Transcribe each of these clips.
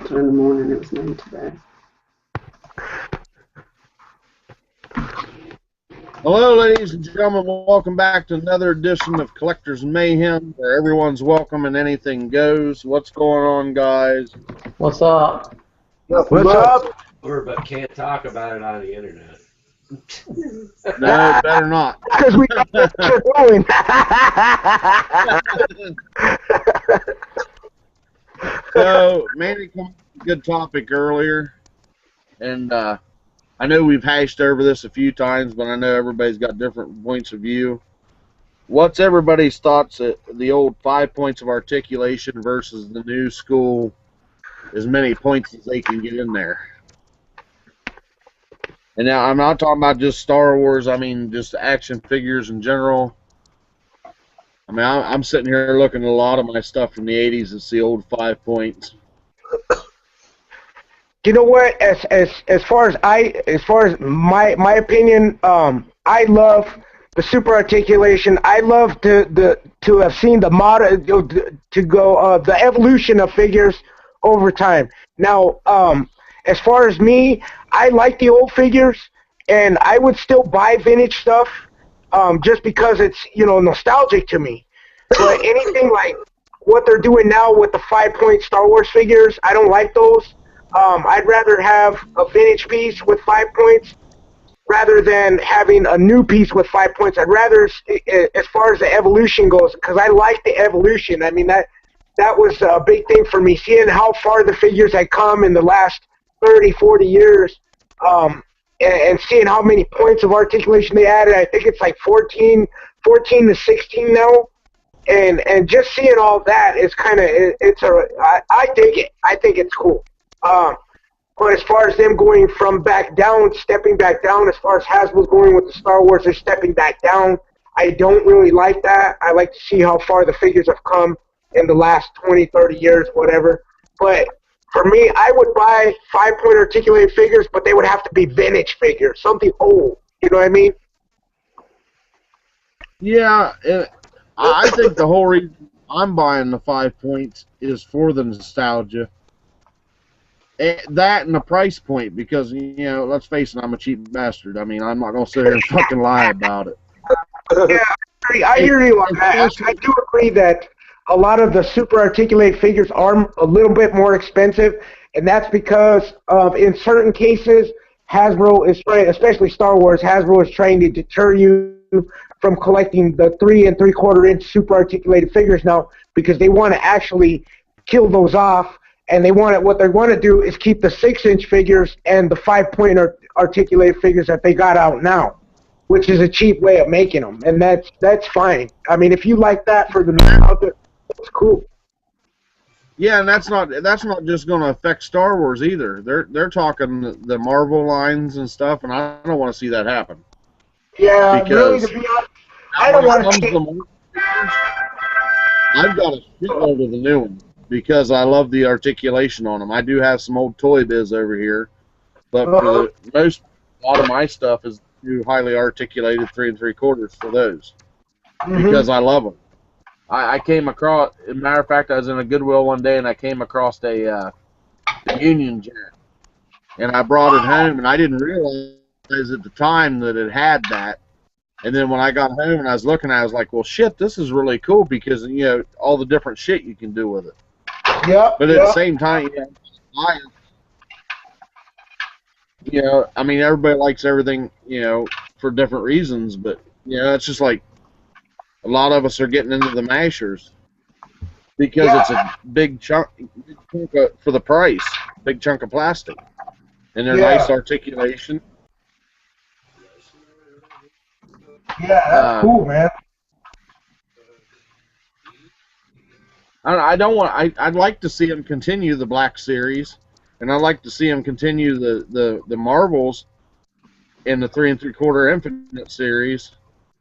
So in the morning it was made today. Hello, ladies and gentlemen. Welcome back to another edition of Collector's Mayhem, where everyone's welcome and anything goes. What's going on, guys? What's up? What's up? But can't talk about it on the internet. No, better not. Because we know what you're doing. So, Manny came up with a good topic earlier, and I know we've hashed over this a few times, but I know everybody's got different points of view. What's everybody's thoughts at the old 5 points of articulation versus the new school, as many points as they can get in there? And now I'm not talking about just Star Wars, I mean just action figures in general. I mean, I'm sitting here looking at a lot of my stuff from the 80s. It's the old 5 points. You know what? As far as my opinion, I love the super articulation. I love to have seen the the evolution of figures over time. Now, as far as me, I like the old figures, and I would still buy vintage stuff, just because it's nostalgic to me. But anything like what they're doing now with the 5 point Star Wars figures, I don't like those. I'd rather have a vintage piece with 5 points rather than having a new piece with 5 points. I'd rather, as far as the evolution goes, because I like the evolution. I mean, that was a big thing for me, seeing how far the figures had come in the last 30, 40 years, and seeing how many points of articulation they added. I think it's like 14 to 16 now. And just seeing all that is kind of, I dig it. I think it's cool. But as far as them going from stepping back down, as far as Hasbro's going with the Star Wars, they're stepping back down. I don't really like that. I like to see how far the figures have come in the last 20, 30 years, whatever. But for me, I would buy 5 point articulated figures, but they would have to be vintage figures, something old. You know what I mean? Yeah, I think the whole reason I'm buying the 5 points is for the nostalgia. That and the price point, because, let's face it, I'm a cheap bastard. I mean, I'm not going to sit here and fucking lie about it. Yeah, I hear you on that. I do agree that a lot of the super articulated figures are a little bit more expensive, and that's because in certain cases, Hasbro is trying, especially Star Wars, Hasbro is trying to deter you from collecting the 3 3/4 inch super articulated figures now, because they want to actually kill those off, and what they want to do is keep the 6-inch figures and the 5 point articulated figures that they got out now, which is a cheap way of making them, and that's fine. I mean, if you like that for the nostalgia, it's cool. Yeah, and that's not just going to affect Star Wars either. They're talking the Marvel lines and stuff, and I don't want to see that happen. Yeah, really, to be honest, I don't want to see it. I've got a shitload of the new ones because I love the articulation on them. I do have some old Toy Biz over here, but for a lot of my stuff is new highly articulated 3 3/4 for those, because I love them. I came across, as a matter of fact, I was in a Goodwill one day and I came across a Union Jack, and I brought it home, and I didn't realize at the time that it had that. And then when I got home and I was looking, I was like, well, shit, this is really cool, because, all the different shit you can do with it. Yeah. But at the same time, I mean, everybody likes everything, for different reasons, but, it's just like a lot of us are getting into the mashers because it's a big chunk for the price, big chunk of plastic, and they're nice articulation. Yeah, that's cool, man. I'd like to see them continue the Black Series, and I'd like to see them continue the Marvels in the 3 3/4 Infinite series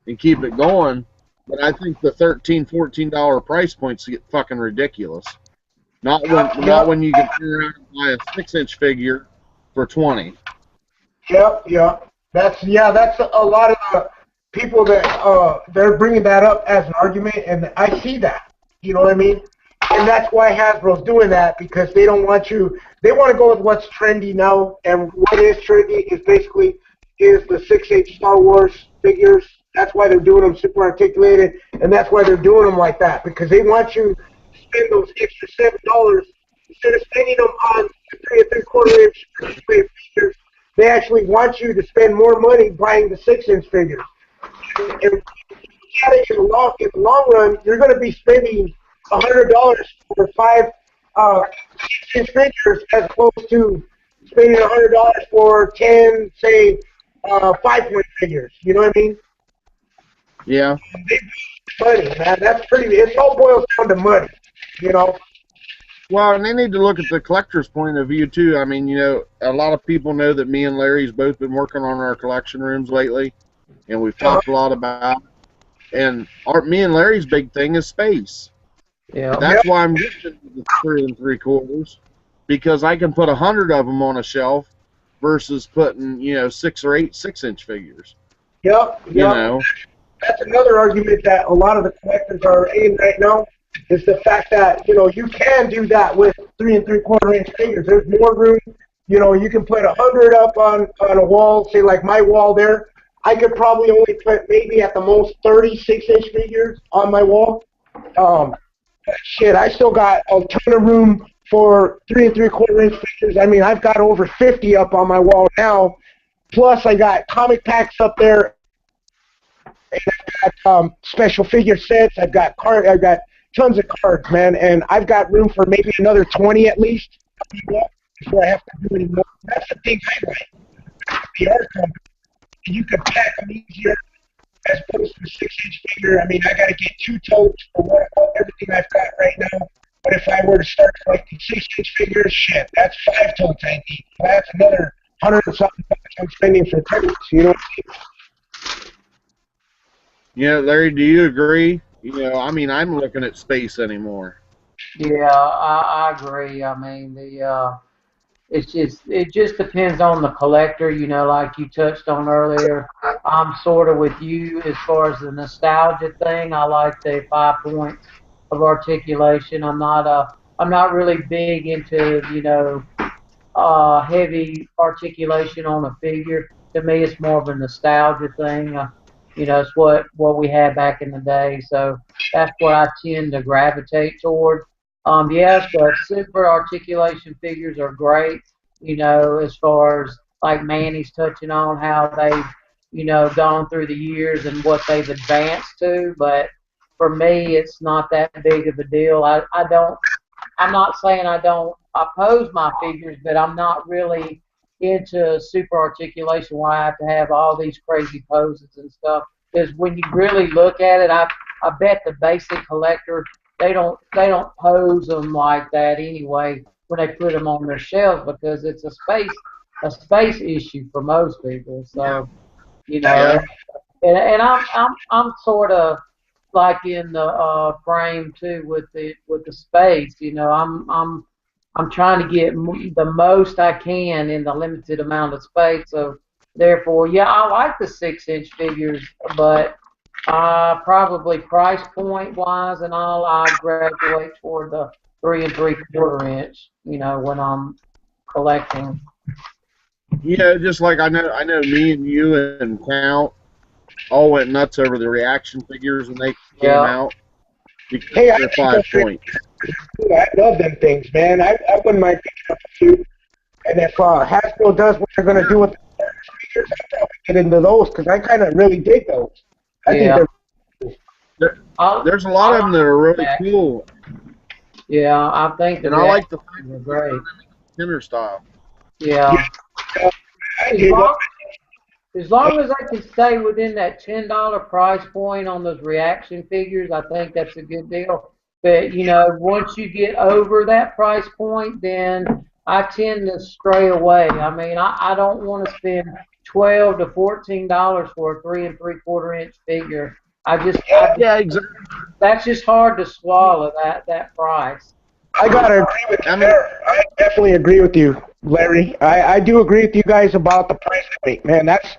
and keep it going. But I think the $13, $14 price points get fucking ridiculous. Not when you can turn around and buy a 6-inch figure for $20. Yep. That's a lot of the people that they're bringing that up as an argument, and I see that. You know what I mean? And that's why Hasbro's doing that, because they don't want you. They want to go with what's trendy now, and what is trendy is basically the 6-inch Star Wars figures. That's why they're doing them super articulated, and that's why they're doing them like that, because they want you to spend those extra $7 instead of spending them on the 3 3/4 inch articulated figures. They actually want you to spend more money buying the 6-inch figures. And in the long run, you're going to be spending $100 for 5 6-inch figures as opposed to spending $100 for 10, say, 5-point figures. You know what I mean? Yeah. Money, man. That's pretty. It all boils down to money. You know. Well, and they need to look at the collector's point of view too. I mean, a lot of people know that me and Larry's both been working on our collection rooms lately, and we've talked a lot about it. And me and Larry's big thing is space. Yeah. That's why I'm getting the 3 3/4, because I can put 100 of them on a shelf versus putting 6 or 8 6-inch figures. Yep. You know. That's another argument that a lot of the collectors are in right now, is the fact that you can do that with 3 3/4 inch figures. There's more room. You can put 100 up on a wall, say like my wall there. I could probably only put maybe at the most 36-inch figures on my wall. Shit, I still got a ton of room for 3 3/4 inch figures. I mean, I've got over 50 up on my wall now. Plus, I got comic packs up there. And I've got special figure sets. I've got tons of cards, man, and I've got room for maybe another 20 at least before I have to do any more. That's the thing I like. The art company, you can pack them easier as opposed to a 6-inch figure. I mean, I got to get 2 totes for everything I've got right now. But if I were to start collecting 6-inch figures, shit, that's 5 totes I need. That's another $100 and something I'm spending for totes. You know what I mean? Larry, do you agree? I mean, I'm looking at space anymore. Yeah, I agree. I mean, it just depends on the collector. Like you touched on earlier. I'm sort of with you as far as the nostalgia thing. I like the 5 points of articulation. I'm not really big into heavy articulation on a figure. To me, it's more of a nostalgia thing. It's what we had back in the day, so that's what I tend to gravitate toward. Yes, the super articulation figures are great, as far as like Manny's touching on how they've, gone through the years and what they've advanced to, but for me, it's not that big of a deal. I'm not saying I don't oppose my figures, but I'm not really into super articulation where I have to have all these crazy poses and stuff. Because when you really look at it, I bet the basic collector they don't pose them like that anyway when they put them on their shelves, because it's a space issue for most people. So and I'm sort of like in the frame too with the space. I'm trying to get the most I can in the limited amount of space. So therefore, yeah, I like the 6-inch figures, but probably price point wise and all, I graduate toward the 3 3/4 inch. When I'm collecting. Just like I know me and you and Count all went nuts over the reaction figures when they came out. Because they're 5 points. I love them things, man. I wouldn't mind picking up a few. And if Hasbro does what they're going to do with the figures, I'll probably get into those, because I kind of really dig those. I think there's a lot of them that are really cool. Yeah, I think and I like the they're great. Thinner style. Yeah. As long as I can stay within that $10 price point on those reaction figures, I think that's a good deal. But, once you get over that price point, then I tend to stray away. I mean, I don't want to spend $12 to $14 for a 3 3/4 inch figure. Exactly. That's just hard to swallow, that price. I gotta agree with you there. I definitely agree with you, Larry. I do agree with you guys about the price point, man. That's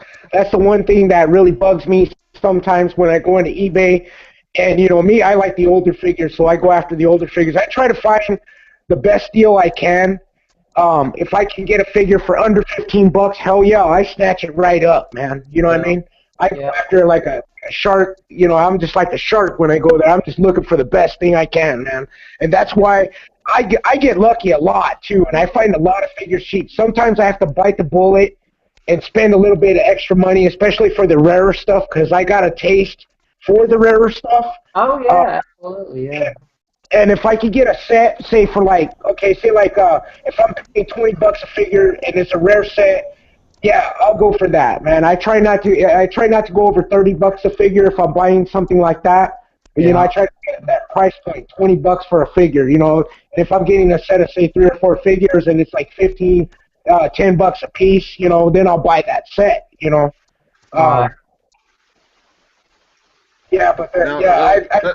the one thing that really bugs me sometimes when I go into eBay And, you know, me, I like the older figures, so I go after the older figures. I try to find the best deal I can. If I can get a figure for under $15, hell yeah, I snatch it right up, man. You know what I mean? I go after like a shark. You know, I'm just like a shark when I go there. I'm just looking for the best thing I can, man. And that's why I get lucky a lot, too, and I find a lot of figures cheap. Sometimes I have to bite the bullet and spend a little bit of extra money, especially for the rarer stuff, because I got a taste for the rarer stuff. Oh, yeah, absolutely, yeah. And if I could get a set, say for like, okay, say like if I'm paying $20 a figure and it's a rare set, yeah, I'll go for that, man. I try not to go over $30 a figure if I'm buying something like that. But, you know, I try to get that price point, $20 for a figure, you know. And if I'm getting a set of, say, 3 or 4 figures and it's like $10 a piece, you know, then I'll buy that set, you know. Yeah, but I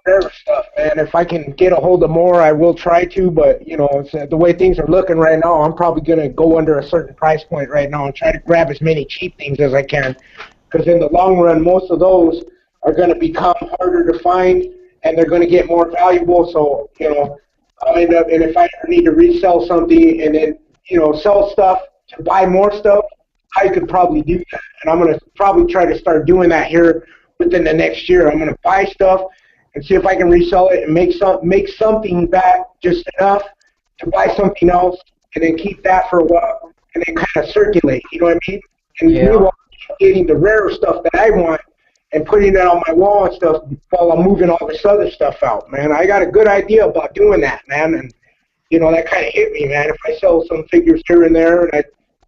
rare stuff, man. If I can get a hold of more, I will try to. But, you know, it's, the way things are looking right now, I'm probably going to go under a certain price point right now and try to grab as many cheap things as I can. Because in the long run, most of those are going to become harder to find, and they're going to get more valuable. So, you know, I'll end up, and if I ever need to resell something and then, you know, sell stuff to buy more stuff, I could probably do that. And I'm going to probably try to start doing that here within the next year. I'm going to buy stuff and see if I can resell it and make something back just enough to buy something else, and then keep that for a while, and then kind of circulate, you know what I mean? And meanwhile, getting the rarer stuff that I want and putting it on my wall and stuff while I'm moving all this other stuff out, man. I got a good idea about doing that, man, and, you know, that kind of hit me, man. If I sell some figures here and there, and I,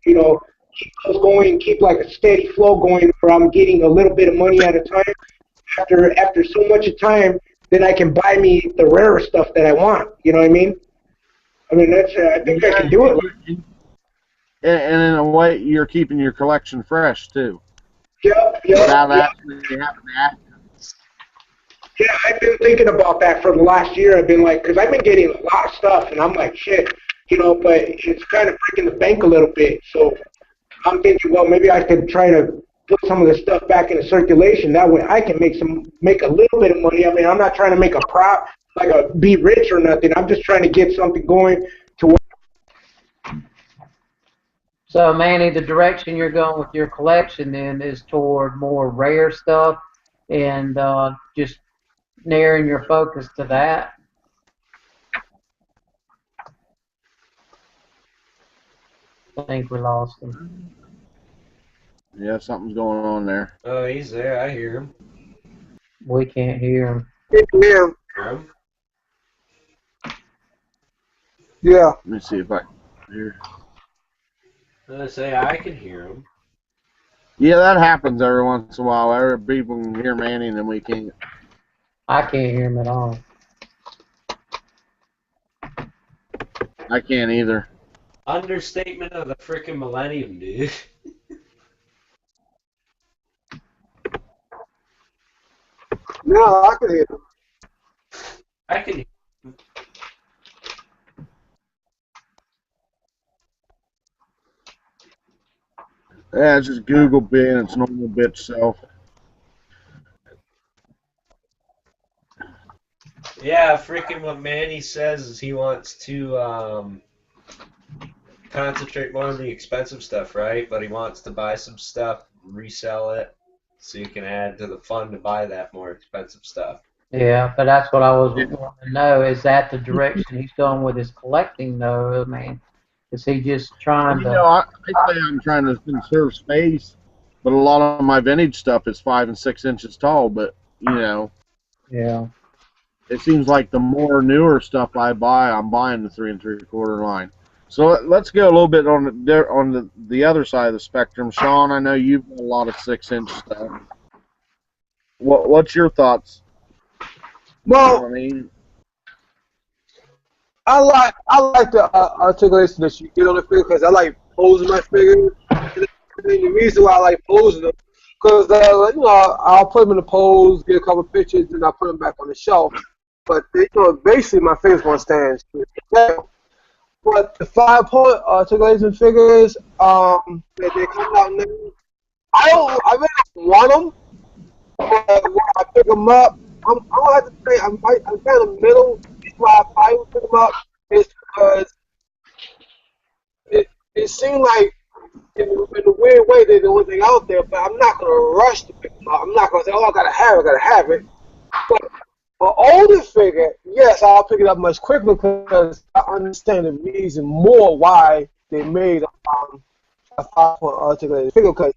you know, keep those going, keep like a steady flow going where I'm getting a little bit of money at a time, after so much time, then I can buy me the rarer stuff that I want. You know what I mean? I mean, that's I think I can do it. And in a way, you're keeping your collection fresh too. Yep. Without actually having to act. Yeah, I've been thinking about that for the last year. I've been like, because I've been getting a lot of stuff, and I'm like, shit, you know, but it's kind of breaking the bank a little bit. So I'm thinking, well, maybe I could try to put some of the stuff back into circulation. That way I can make a little bit of money. I mean, I'm not trying to make be rich or nothing. I'm just trying to get something going to work. So, Manny, the direction you're going with your collection then is toward more rare stuff and just narrowing your focus to that? I think we lost him. Yeah, something's going on there. Oh, he's there. I hear him. We can't hear him. Yeah. Yeah. Let me see if I can hear. I say I can hear him. Yeah, that happens every once in a while. Other people can hear Manny and then we can't. I can't hear him at all. I can't either. Understatement of the frickin' millennium, dude. No, I can hear him. I can hear him. Yeah, it's just Google being its normal bitch self. Yeah, freaking what Manny says is he wants to concentrate more on the expensive stuff, right? But he wants to buy some stuff, resell it, so you can add to the fund to buy that more expensive stuff. Yeah, but that's what I was wanting to know. Is that the direction he's going with his collecting, though? I mean, is he just trying to... I say I'm trying to conserve space, but a lot of my vintage stuff is 5 and 6 inches tall, but, you know... Yeah. It seems like the more newer stuff I buy, I'm buying the 3 3/4 line. So let's go a little bit on the other side of the spectrum. Sean, I know you've got a lot of 6-inch stuff. What's your thoughts? Well, You know what I mean? I like the articulation that you get on the figure because I like posing my figures. And the reason why I like posing them because you know, I'll put them in a pose, get a couple pictures, and I'll put them back on the shelf. But you know, basically my figure's gonna stand straight. But the 5-point articulation figures that they come out now, I really don't want them. But what I pick them up. I'm gonna have to say I'm kind of middle. That's why I would pick them up is because it seemed like in a weird way they're the only thing out there. But I'm not gonna rush to pick them up. I'm not gonna say, oh, I gotta have it. But an older figure, yes, I'll pick it up much quicker because I understand the reason more why they made a 5-point articulated figure. Because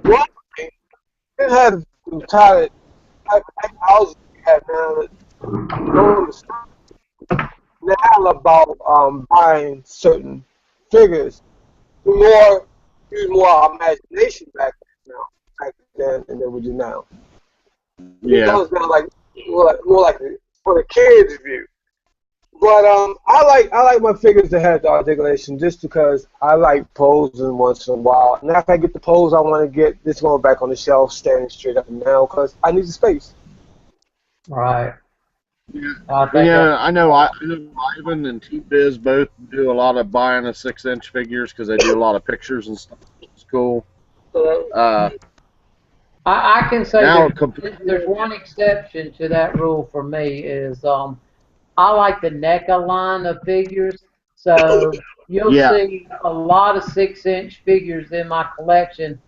one thing, it had the type of houses we have now about buying certain figures. We use more our imagination back then than we do now. Yeah. It goes down like more like for the kids' view. But I like my figures that have the articulation just because I like posing once in a while. And after I get the pose I want to get, this going back on the shelf, standing straight up and down because I need the space. Right. Yeah, I I know Ivan and T-Biz both do a lot of buying of 6-inch figures because they do a lot of pictures and stuff. It's cool. I can say Now, there's one exception to that rule for me is I like the NECA line of figures. So you'll see a lot of 6-inch figures in my collection.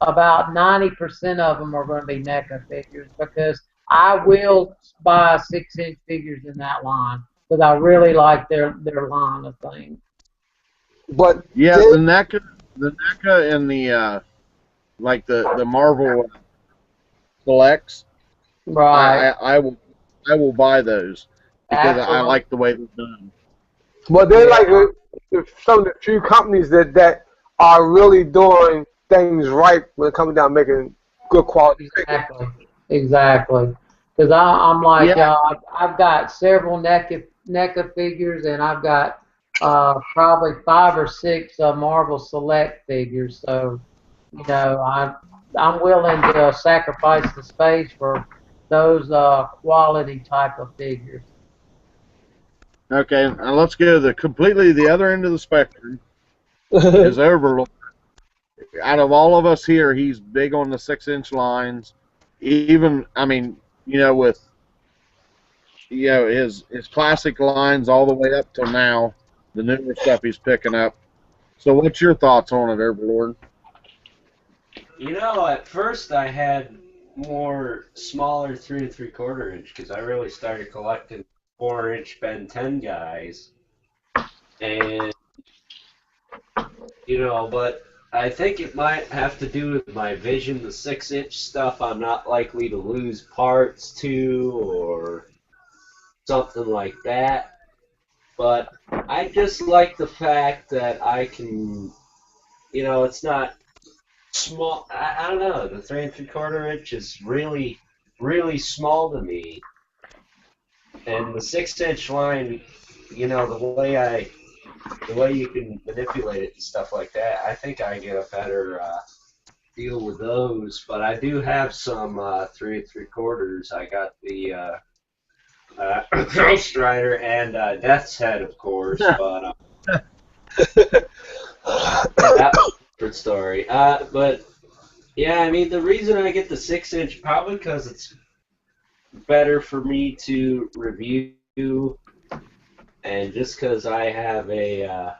About 90% of them are going to be NECA figures because I will buy 6-inch figures in that line because I really like their line of things. But yeah, the NECA and the like the Marvel selects. Right. I will buy those because Absolutely. I like the way they're done. But they're like some of the few companies that are really doing things right when it comes down to making good quality figures. Exactly. Because I'm like, I've got several NECA figures, and I've got probably 5 or 6 Marvel Select figures. So, you know, I'm willing to sacrifice the space for those quality type of figures. Okay, now let's go to completely the other end of the spectrum. Is Overlord. Out of all of us here, he's big on the 6-inch lines. Even, I mean, you know, with his classic lines all the way up till now, the newer stuff he's picking up. So, what's your thoughts on it, Overlord? You know, at first I had more smaller 3 3/4 inch because I really started collecting 4-inch Ben 10 guys, and you know, but I think it might have to do with my vision. The 6-inch stuff I'm not likely to lose parts to or something like that. But I just like the fact that I can, you know, it's not small. I don't know. The 3 3/4 inch is really, really small to me. And the 6-inch line, you know, the way you can manipulate it and stuff like that, I think I get a better deal with those. But I do have some 3 3/4. I got the Ghost Rider and Death's Head, of course. But that was a different story. But yeah, I mean, the reason I get the 6-inch probably because it's better for me to review. And just because I have a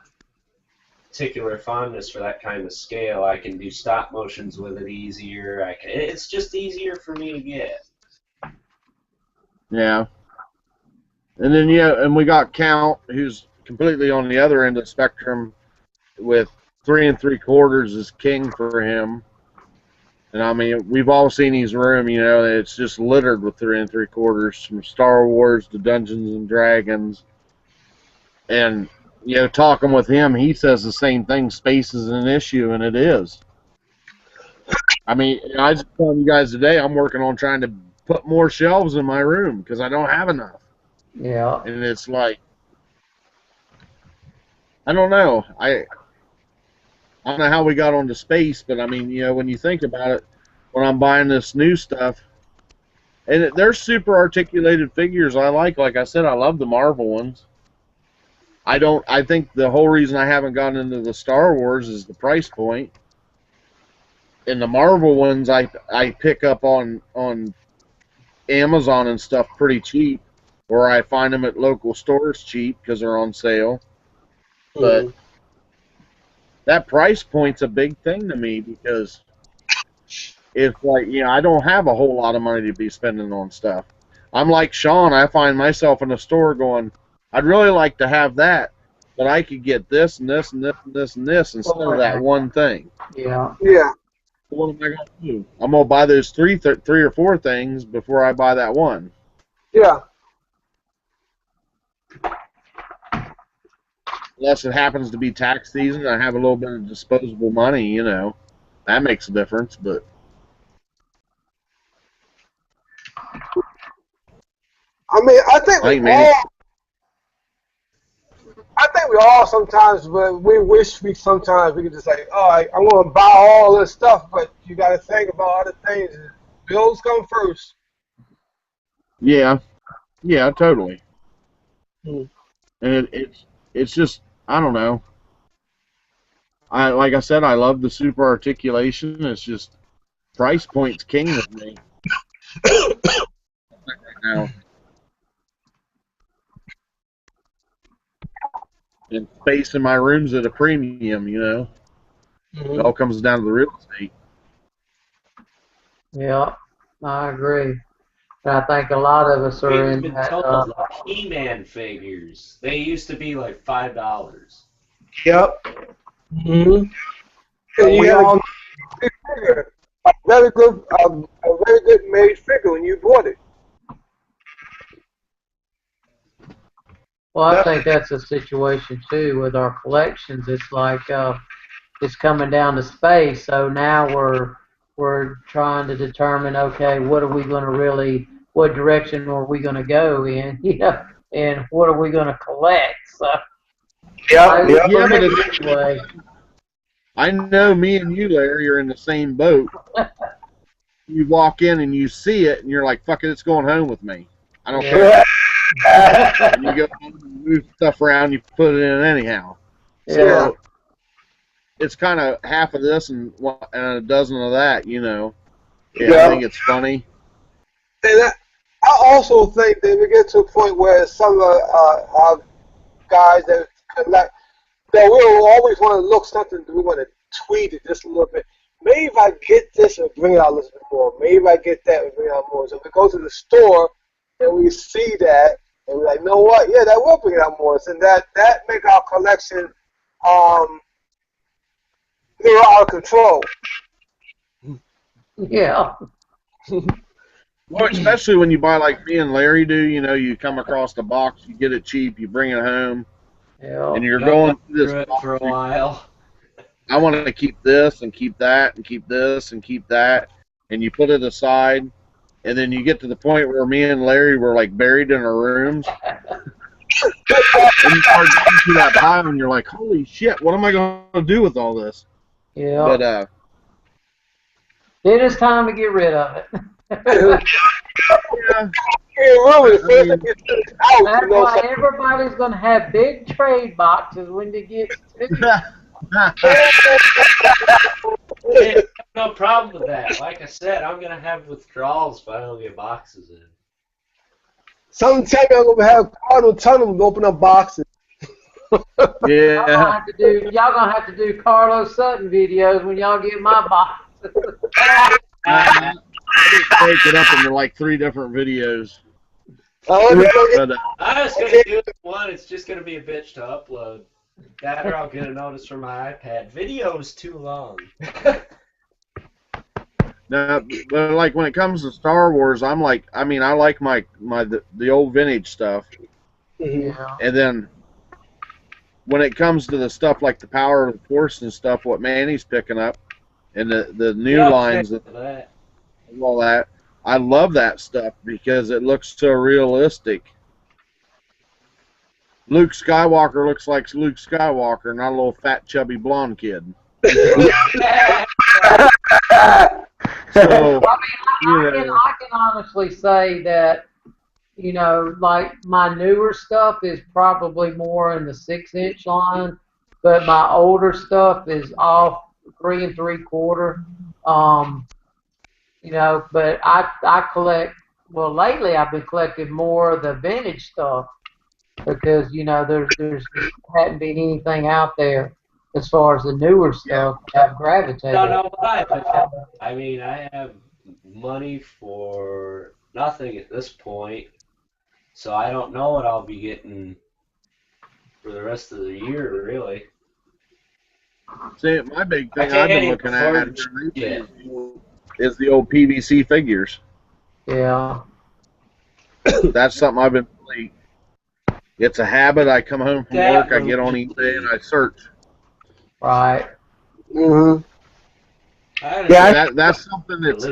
particular fondness for that kind of scale, I can do stop motions with it easier. It's just easier for me to get. Yeah. And then, and we got Count, who's completely on the other end of the spectrum with 3 3/4 is king for him. And I mean, we've all seen his room, you know, it's just littered with 3 3/4 from Star Wars to Dungeons and Dragons. And, you know, talking with him, he says the same thing, space is an issue, and it is. I mean, I was telling you guys today, I'm working on trying to put more shelves in my room because I don't have enough. Yeah. And it's like, I don't know. I don't know how we got onto space, but I mean, you know, when you think about it, when I'm buying this new stuff, and they're super articulated figures I like I said, I love the Marvel ones. I think the whole reason I haven't gotten into the Star Wars is the price point. And the Marvel ones I pick up on Amazon and stuff pretty cheap, or I find them at local stores cheap because they're on sale. But that price point's a big thing to me because it's like, I don't have a whole lot of money to be spending on stuff. I'm like Sean, I find myself in a store going, I'd really like to have that, but I could get this and this and this and this and this instead of that one thing. Yeah. Yeah. What am I going to do? I'm going to buy those three or four things before I buy that one. Yeah. Unless it happens to be tax season, I have a little bit of disposable money, that makes a difference. But I mean, I think we all sometimes, but we wish we sometimes we could just say, oh, I'm going to buy all this stuff, but you got to think about other things. Bills come first. yeah, totally. Hmm. And it's just, I don't know. Like I said, I love the super articulation. It's just price point's king with me right now. And space in my room's at a premium, It all comes down to the real estate. Yeah, I agree. And I think a lot of us are We've in been that. told like He-Man figures. They used to be like $5. Yep. And you got a very good made figure when you bought it. Well, I think that's a situation too with our collections. It's like it's coming down to space. So now we're trying to determine, okay, what direction are we going to go in, and what are we going to collect? So Yeah. but I know me and you, Larry, are in the same boat. You walk in and you see it, and you're like, fuck it, it's going home with me. I don't care. And you go home and move stuff around, you put it in anyhow. So it's kind of half of this and a dozen of that, I think it's funny. And I also think that we get to a point where some of our guys that collect, that we'll always want to look something, we want to tweak it just a little bit. Maybe if I get this and bring it out a little bit more. Maybe if I get that and bring it out more. So if we go to the store and we see that, and we're like, you know what? Yeah, that will bring it out more. So that make our collection out of control. yeah. Well, especially when you buy like me and Larry do, you come across the box, you get it cheap, you bring it home, and you're going through this box for a while. I want to keep this and keep that and keep this and keep that, and you put it aside, and then you get to the point where me and Larry were like buried in our rooms, and you start getting to that pile, and you're like, holy shit, what am I going to do with all this? Yeah. But it is time to get rid of it. yeah. That's why everybody's going to have big trade boxes when they get to No problem with that. Like I said, I'm going to have withdrawals if I don't get boxes in. Sometime I'm going to have Carl Tunnel to open up boxes. Yeah. Y'all gonna have to do Carlos Sutton videos when y'all get my box. I break it up into like 3 different videos. I was gonna do one. It's just gonna be a bitch to upload. That or I'll get a notice from my iPad. Video is too long. Now, but like when it comes to Star Wars, I like the old vintage stuff. Yeah. And then when it comes to the stuff like the Power of the Force and stuff, what Manny's picking up, and the new lines and all that, I love that stuff because it looks so realistic. Luke Skywalker looks like Luke Skywalker, not a little fat, chubby, blonde kid. So, I can honestly say that, like my newer stuff is probably more in the 6-inch line, but my older stuff is off 3 3/4. But I collect well, lately I've been collecting more of the vintage stuff because there's hadn't been anything out there as far as the newer stuff that I've gravitated. No, no, but I mean, I have money for nothing at this point, so I don't know what I'll be getting for the rest of the year, really. See, my big thing I I've been can't looking at afford is the old PVC figures. Yeah. That's something I've been really. It's a habit. I come home from work, I get on eBay, and I search. Right. Mm-hmm. That's something that's,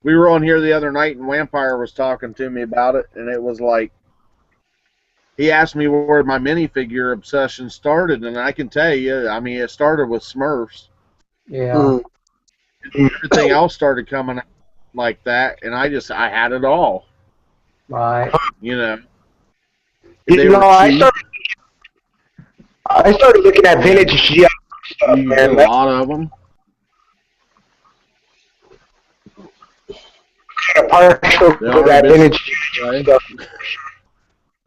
we were on here the other night, and Vampire was talking to me about it, and it was like, he asked me where my minifigure obsession started, and I can tell you, I mean, it started with Smurfs. Yeah. Mm-hmm. Everything else started coming out like that, and I had it all. Right. They were cheap. I started looking at vintage GI stuff, You man. get a lot of them. Partial They for are that a bit vintage stuff.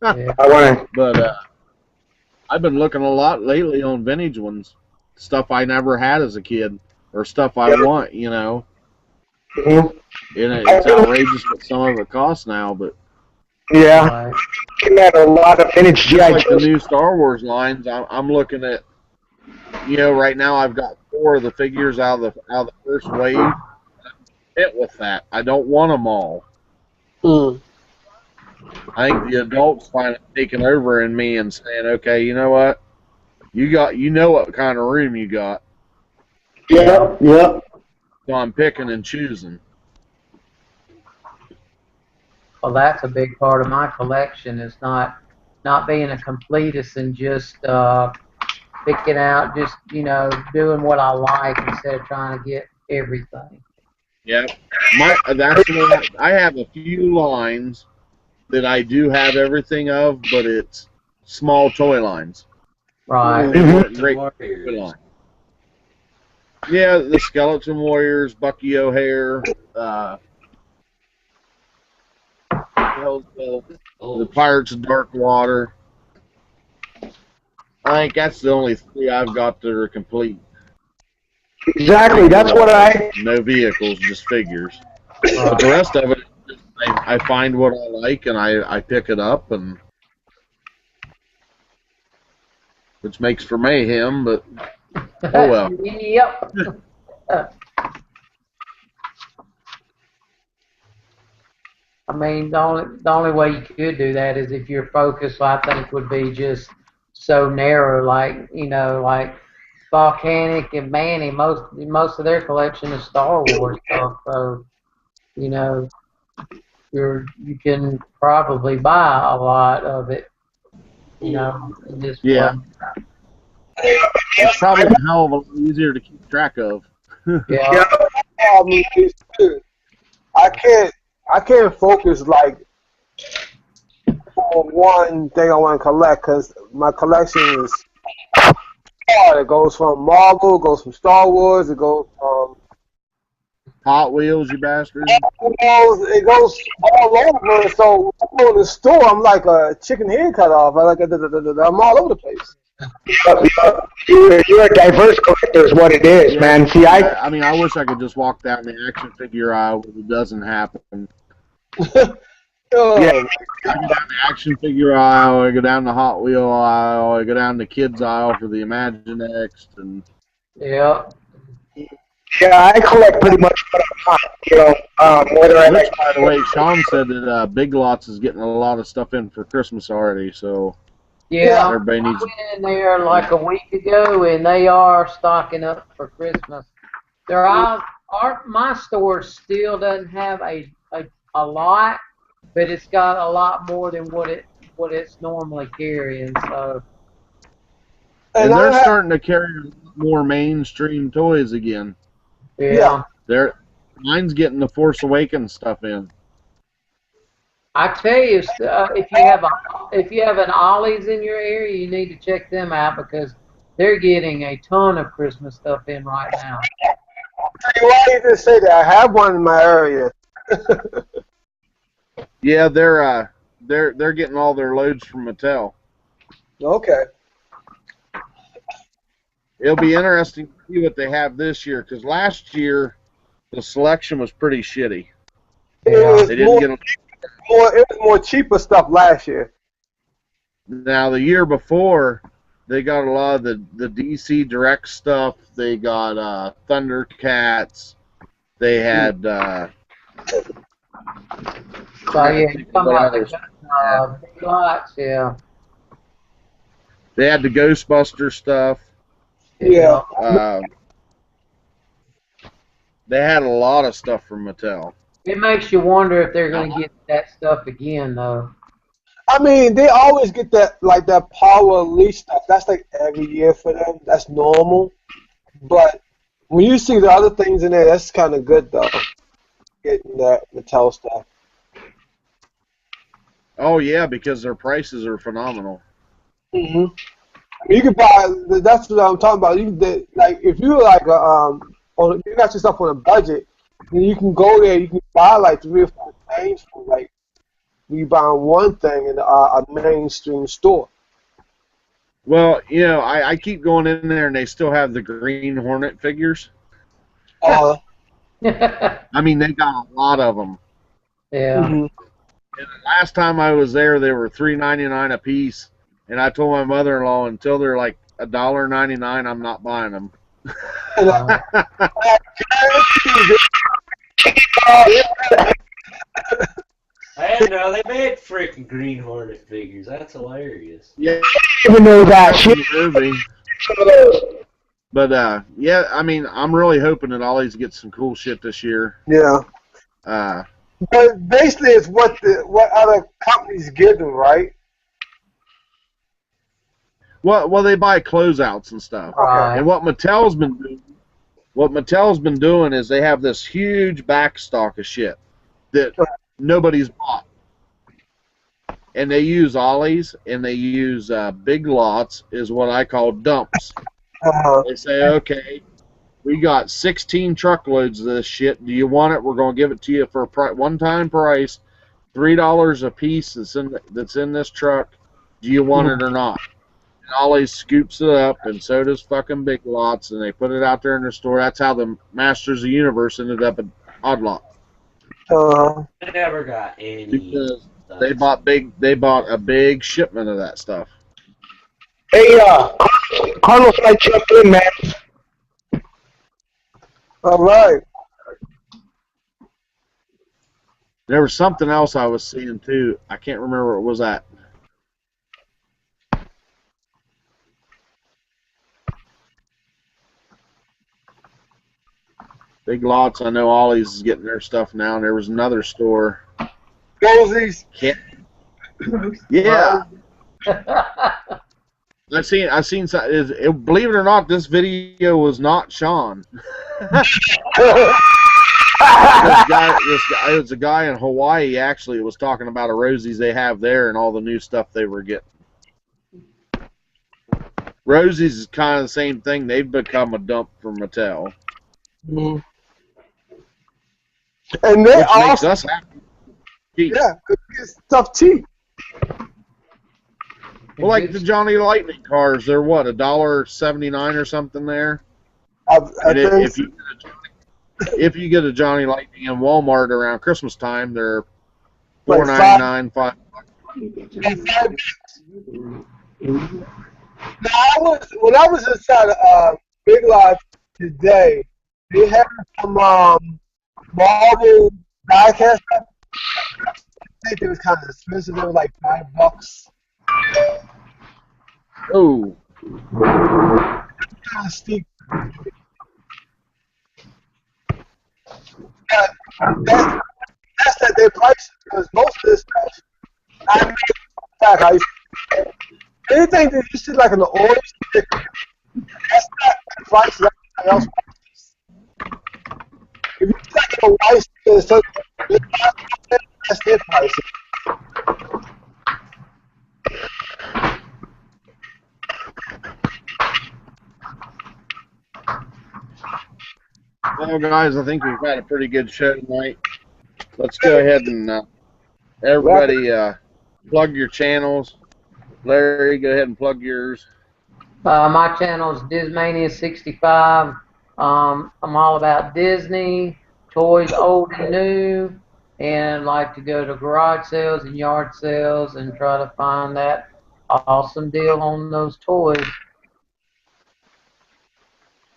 Yeah. I want to. But I've been looking a lot lately on vintage ones, stuff I never had as a kid, or stuff I want, Mm-hmm. And it's outrageous what some of it costs now, but Yeah. Right. Looking at a lot of vintage just GI like the Joe. new Star Wars lines, I'm looking at, right now I've got 4 of the figures out of the first wave. I'm hit with that. I don't want them all. Mm. I think the adults finally taking over in me and saying, okay, you know what? You know what kind of room you got. Yep. Yep. So I'm picking and choosing. Well, that's a big part of my collection is not being a completist and just picking out, just doing what I like instead of trying to get everything. Yeah, that's what I have a few lines that I do have everything of, but it's small toy lines. Right. They weren't great toy lines. Yeah, the Skeleton Warriors, Bucky O'Hare, the Pirates of Dark Water. I think that's the only 3 I've got that are complete. Exactly. That's what I. No vehicles, just figures. But the rest of it, I find what I like and I pick it up, and which makes for mayhem, but oh well. Yep. I mean, the only way you could do that is if your focus, I think, would be just so narrow, like like Volcanic and Manny. Most of their collection is Star Wars stuff, so you can probably buy a lot of it, in this Yeah. way. It's probably a hell of a lot easier to keep track of. Yeah. Problem is too, I can't focus like on one thing I want to collect because my collection is hard. It goes from Marvel, it goes from Star Wars, it goes from Hot Wheels, you bastard. it goes all over. So when I go in the store, I'm like a chicken head cut off. I'm all over the place. You're a diverse collector, is what it is, Yeah, man. See, I mean, I wish I could just walk down the action figure aisle, but it doesn't happen. Oh, Yeah. I go down the action figure aisle, I go down the Hot Wheel aisle, I go down the kids aisle for the Imaginext, and Yeah. Yeah, I collect pretty much what I want, whether I which, like. by the way, Sean said that Big Lots is getting a lot of stuff in for Christmas already, so Yeah. everybody I needs. went in there like a week ago, and they are stocking up for Christmas. My store still doesn't have a lot, but it's got a lot more than what it's normally carrying. So And they're starting to carry more mainstream toys again. yeah. Mine's getting the Force Awakens stuff in. I tell you, if you have an Ollie's in your area, you need to check them out because they're getting a ton of Christmas stuff in right now. Why you just say that? I have one in my area. Yeah, they're getting all their loads from Mattel. Okay. It'll be interesting to see what they have this year, because last year the selection was pretty shitty. It They was didn't more, it was more cheaper stuff last year. Now the year before, they got a lot of the DC Direct stuff. They got Thundercats. They had So yeah, you're talking about others. the big lots, yeah. They had the Ghostbuster stuff. Yeah. They had a lot of stuff from Mattel. It makes you wonder if they're going to get that stuff again, though. I mean, they always get that that Power Unleashed stuff. That's like every year for them. That's normal. But when you see the other things in there, that's kind of good though. Getting that Mattel stuff. Oh yeah, because their prices are phenomenal. Mhm. I mean, you can buy. That's what I'm talking about. Like if you like you got your stuff on a budget, then you can go there. You can buy like 3 or 4 things for like you buy one thing in a mainstream store. Well, you know, I keep going in there and they still have the Green Hornet figures. Uh, I mean, they got a lot of them. Yeah. mhm. And the last time I was there, they were $3.99 a piece, and I told my mother-in-law until they're like $1.99, I'm not buying them. I didn't know they made freaking Green Hornet figures. That's hilarious. Yeah, Even know that shit. But yeah, I mean, I'm really hoping that Ollie's gets some cool shit this year. Yeah. But basically, it's what other companies give them, right? Well, they buy closeouts and stuff. Right. And what Mattel's been doing is they have this huge back stock of shit that nobody's bought. And they use Ollie's and they use big lots, is what I call dumps. They say, okay, we got 16 truckloads of this shit. Do you want it? We're going to give it to you for a one-time price, $3 a piece that's in this truck. Do you want it or not? And Ollie's scoops it up, and so does fucking Big Lots, and they put it out there in their store. That's how the Masters of the Universe ended up at Odd Lot. I never got any. Because they bought a big shipment of that stuff. Hey, Carlos, I jump in, man. All right. There was something else I was seeing too. I can't remember what it was at. Big Lots, I know Ollie's is getting their stuff now, and there was another store. Rosie's. Yeah. I seen. Believe it or not, this video was not Sean. It was a guy in Hawaii actually was talking about a Rosie's they have there and all the new stuff they were getting. Rosie's is kind of the same thing. They've become a dump for Mattel. Mm-hmm. And they Which also, makes us happy. Cheap. yeah, 'cause it's stuff cheap. Well, like the Johnny Lightning cars, they're what, $1.79 or something there. I And think if you get a Johnny Lightning in Walmart around Christmas time, they're Like $4.99, Now, when I was inside Big Lots today, they had some Marvel diecast stuff. I think it was kind of expensive. They were like $5. Oh, Kind of steep. But that's at their prices because most of this stuff, I mean, in fact, anything that you see like an orange stick, that's not the price of everything else. If you see like a white stick, that's their price. well, guys, I think we've had a pretty good show tonight. let's go ahead and everybody plug your channels. Larry, go ahead and plug yours. My channel is Dismania65. I'm all about Disney, toys old and new, and like to go to garage sales and yard sales and try to find that awesome deal on those toys.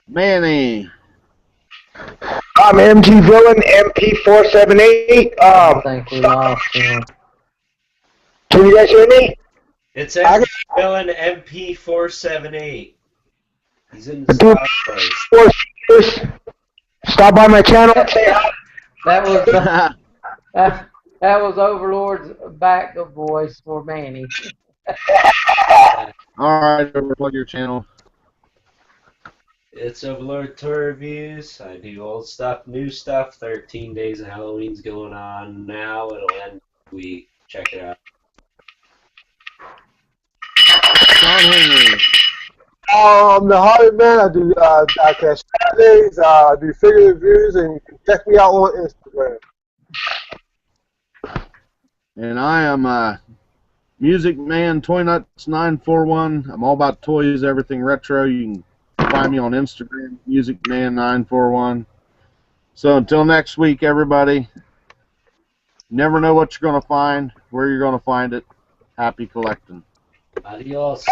Manny. I'm MG Villain, MP478. I think we lost him. Can you guys hear me? It's Villain MP478. He's in the stock place. Stop by my channel and say hi. That was Overlord's back voice for Manny. All right, plug your channel. It's Overlord Tour Reviews. I do old stuff, new stuff. 13 Days of Halloween's going on now. It'll end next week. Check it out. John Henry. I'm the Holly Man. I do I catch Saturdays. I do figure reviews, and you can check me out on Instagram. And I am Music Man Toy Nuts 941. I'm all about toys, everything retro. You can find me on Instagram, Music Man 941. So until next week, everybody. Never know what you're going to find, where you're going to find it. Happy collecting. Adios.